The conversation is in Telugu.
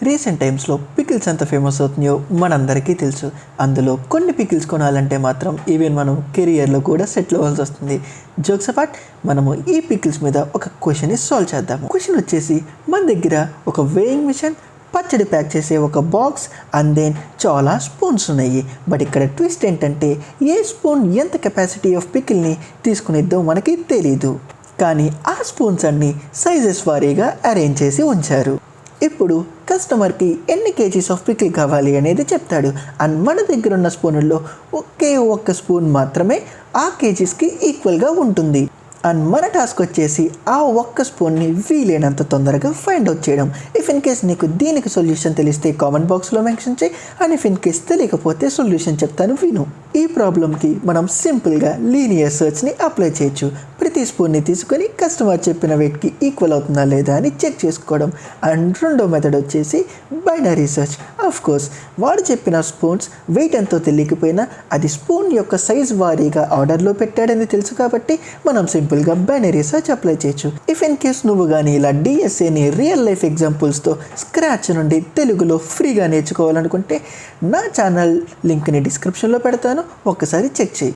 రీసెంట్ టైమ్స్లో పికిల్స్ ఎంత ఫేమస్ అవుతున్నాయో మనందరికీ తెలుసు. అందులో కొన్ని పికిల్స్ కొనాలంటే మాత్రం ఈవెన్ మనం కెరియర్లో కూడా సెటిల్ అవ్వాల్సి వస్తుంది. జోక్స్ అపార్ట్, మనము ఈ పికిల్స్ మీద ఒక క్వశ్చన్ని సాల్వ్ చేద్దాము. క్వశ్చన్ వచ్చేసి, మన దగ్గర ఒక వేయింగ్ మిషన్, పచ్చడి ప్యాక్ చేసే ఒక బాక్స్ అండ్ దెన్ చాలా స్పూన్స్ ఉన్నాయి. బట్ ఇక్కడ ట్విస్ట్ ఏంటంటే, ఏ స్పూన్ ఎంత కెపాసిటీ ఆఫ్ పికిల్ని తీసుకునేద్దో మనకి తెలీదు. కానీ ఆ స్పూన్స్ అన్నీ సైజెస్ వారీగా అరేంజ్ చేసి ఉంచారు. ఇప్పుడు కస్టమర్కి ఎన్ని కేజీస్ ఆఫ్ పికిల్ కావాలి అనేది చెప్తాడు. అండ్ మన దగ్గర ఉన్న స్పూన్లో ఒక్క స్పూన్ మాత్రమే ఆ కేజీస్కి ఈక్వల్గా ఉంటుంది. అండ్ మన టాస్క్ వచ్చేసి ఆ ఒక్క స్పూన్ని వీలైనంత తొందరగా ఫైండ్ అవుట్ చేయడం. ఇఫ్ ఇన్ కేస్ నీకు దీనికి సొల్యూషన్ తెలిస్తే కామెంట్ బాక్స్లో మెన్షన్ చేయి. అండ్ ఇఫ్ ఇన్ కేస్ తెలియకపోతే సొల్యూషన్ చెప్తాను విను. ఈ ప్రాబ్లంకి మనం సింపుల్గా లీనియర్ సర్చ్ని అప్లై చేయొచ్చు. ప్రతి స్పూన్ని తీసుకొని కస్టమర్ చెప్పిన వెయిట్కి ఈక్వల్ అవుతుందా లేదా అని చెక్ చేసుకోవడం. అండ్ రెండో మెథడ్ వచ్చేసి బైనరీ సర్చ్. ఆఫ్ కోర్స్ వాడు చెప్పిన స్పూన్స్ వెయిట్ ఎంతో తెలియకపోయినా అది స్పూన్ యొక్క సైజ్ వారీగా ఆర్డర్లో పెట్టాడని తెలుసు కాబట్టి మనం సింపుల్గా బైనరీ సర్చ్ అప్లై చేయొచ్చు. ఇఫ్ ఇన్ కేస్ నువ్వు కానీ ఇలా డిఎస్ఏని రియల్ లైఫ్ ఎగ్జాంపుల్స్తో స్క్రాచ్ నుండి తెలుగులో ఫ్రీగా నేర్చుకోవాలనుకుంటే నా ఛానల్ లింక్ని డిస్క్రిప్షన్లో పెడతాను, ఒక్కసారి చెక్ చేయి.